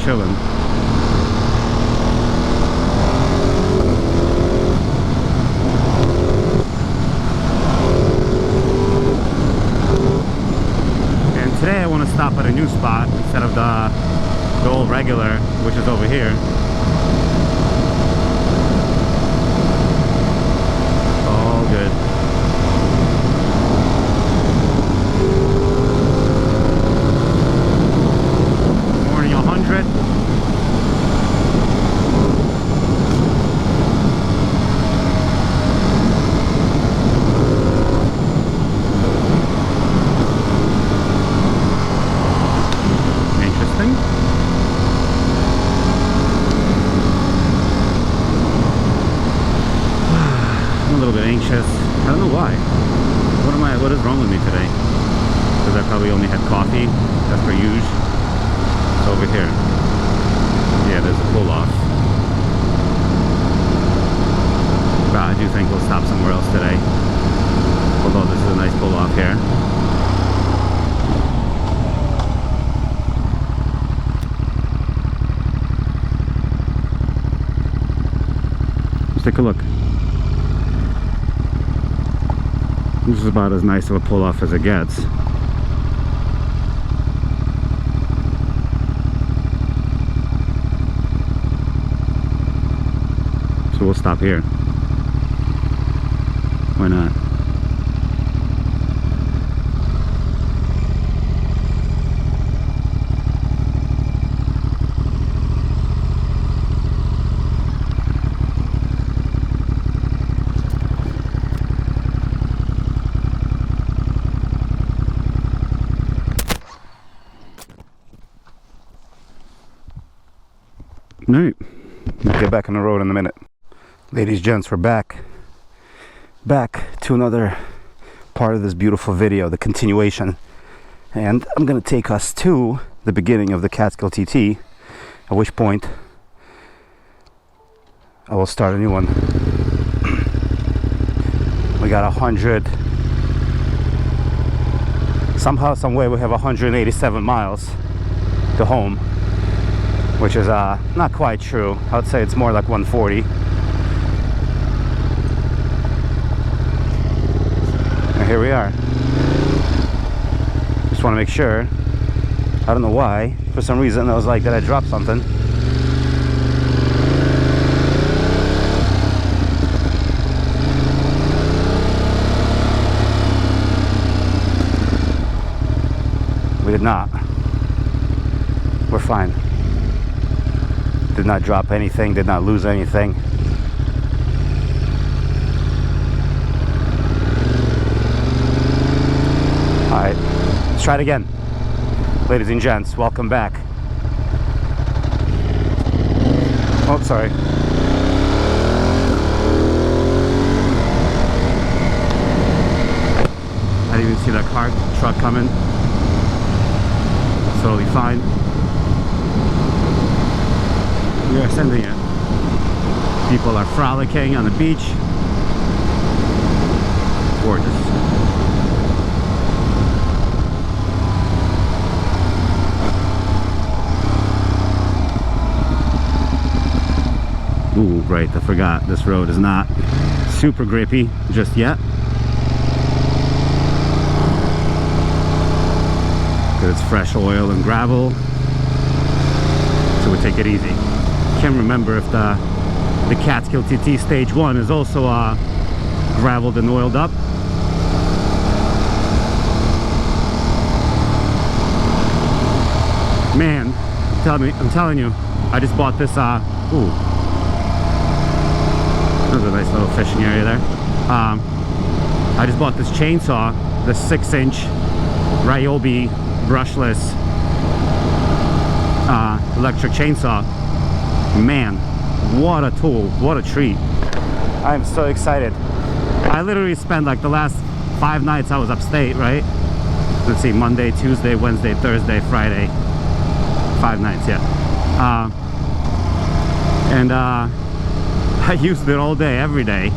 chilling. And today I want to stop at a new spot instead of the old regular, which is over here. All good. Morning 100. Interesting. I'm a little bit anxious. I don't know why. What is wrong with me today? Because I probably only had coffee, as per usual. It's over here. Yeah, there's a pull off. But I do think we'll stop somewhere else today. Although this is a nice pull off here. Let's take a look. This is about as nice of a pull off as it gets. So we'll stop here. Why not? Alright, we'll get back on the road in a minute. Ladies, gents, we're back to another part of this beautiful video, the continuation. And I'm going to take us to the beginning of the Catskill TT, at which point I will start a new one. We got 100, somehow, some way we have 187 miles to home, which is not quite true. I would say it's more like 140. And here we are. Just want to make sure. I don't know why. For some reason I was like, did I drop something? We did not. We're fine. Did not drop anything, did not lose anything. Alright, let's try it again. Ladies and gents, welcome back. Oh, sorry. I didn't even see that truck coming. It's totally fine. We are sending it. People are frolicking on the beach. Gorgeous. Ooh, right, I forgot. This road is not super grippy just yet. Because it's fresh oil and gravel. So we take it easy. Can't remember if the Catskill TT stage 1 is also graveled and oiled up. Man, I'm telling you, I just bought this ooh, there's a nice little fishing area there. I just bought this chainsaw, the 6-inch Ryobi brushless electric chainsaw. Man, what a tool, what a treat. I'm so excited. I literally spent like the last 5 nights I was upstate, right? Let's see, Monday, Tuesday, Wednesday, Thursday, Friday. 5 nights, yeah. And I used it all day, every day.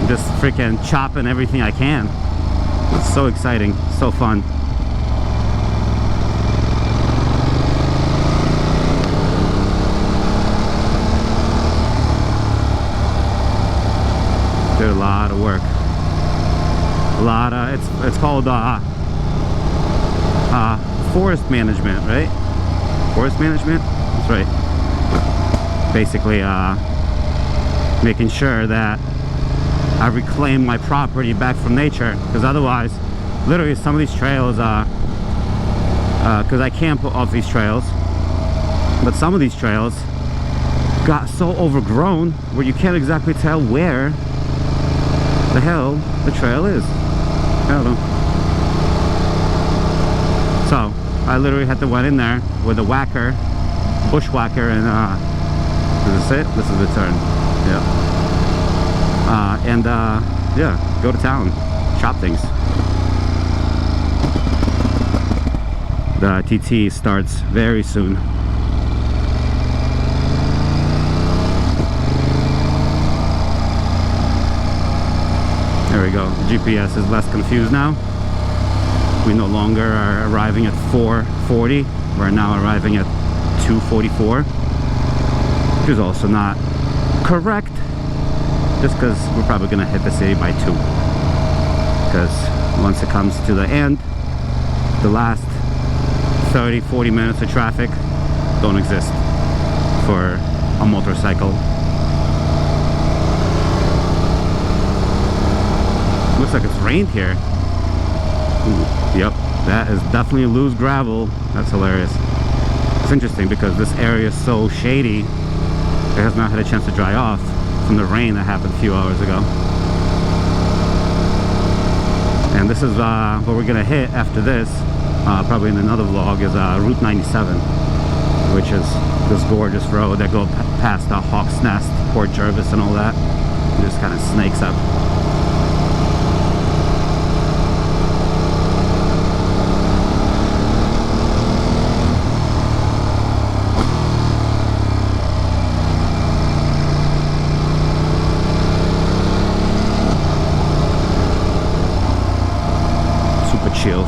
Just freaking chopping everything I can. It's so exciting, so fun. Did a lot of work. A lot of, it's called forest management, right? Forest management? That's right. Basically, making sure that I reclaim my property back from nature, because otherwise, literally some of these trails, because I camp off these trails, but some of these trails got so overgrown where you can't exactly tell where the hell the trail is. I don't know. So I literally had to went in there with a whacker, bushwhacker, and is this it? This is the turn. Yeah. Yeah, go to town, shop things. The TT starts very soon. There we go. The GPS is less confused now. We no longer are arriving at 440. We're now arriving at 244. Which is also not correct, just because we're probably going to hit the city by 2. Because once it comes to the end, the last 30-40 minutes of traffic don't exist for a motorcycle. Looks like it's rained here. Ooh, yep, that is definitely loose gravel. That's hilarious. It's interesting because this area is so shady. It has not had a chance to dry off from the rain that happened a few hours ago. And this is what we're gonna hit after this, probably in another vlog, is Route 97, which is this gorgeous road that goes past Hawk's Nest, Port Jervis and all that. It just kind of snakes up.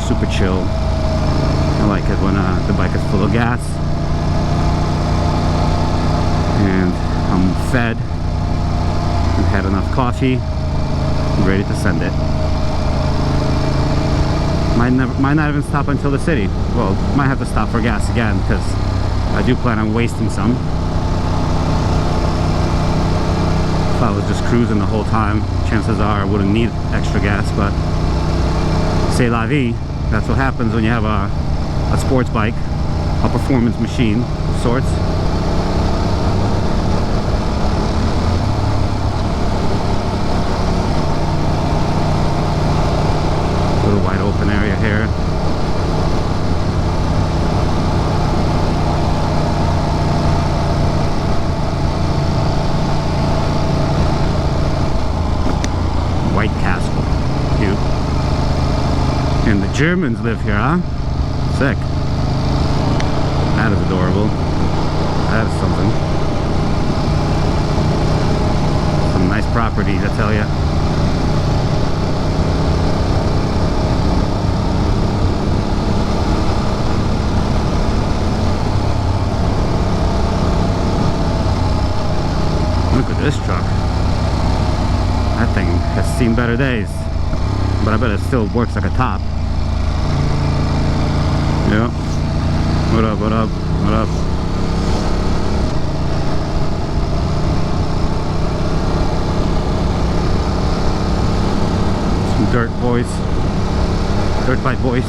Super chill. I like it when the bike is full of gas and I'm fed and had enough coffee. I'm ready to send it. Might not even stop until the city. Well, might have to stop for gas again because I do plan on wasting some. If I was just cruising the whole time, chances are I wouldn't need extra gas, but c'est la vie. That's what happens when you have a sports bike, a performance machine of sorts. Little wide open area here. White Castle. Cute. And the Germans live here, huh? Sick. That is adorable. That is something. Some nice property, I tell ya. Look at this truck. That thing has seen better days. But I bet it still works like a top. Yeah. What up, what up, what up? Some dirt boys. Dirt bike boys.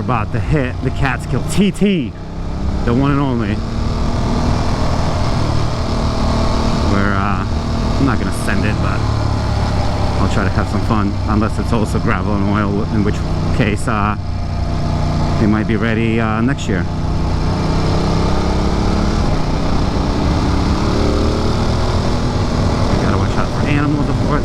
about to hit the Catskill TT, the one and only. Where I'm not gonna send it, but I'll try to have some fun, unless it's also gravel and oil, in which case they might be ready next year. You gotta watch out for animals, of course.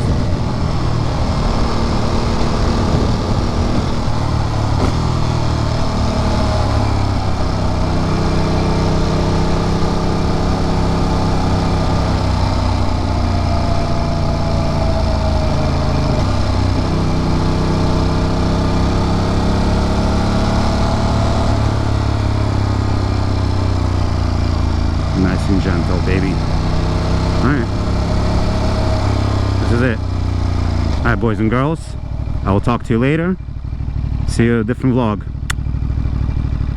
Nice and gentle, baby. Alright. This is it. Alright, boys and girls. I will talk to you later. See you in a different vlog.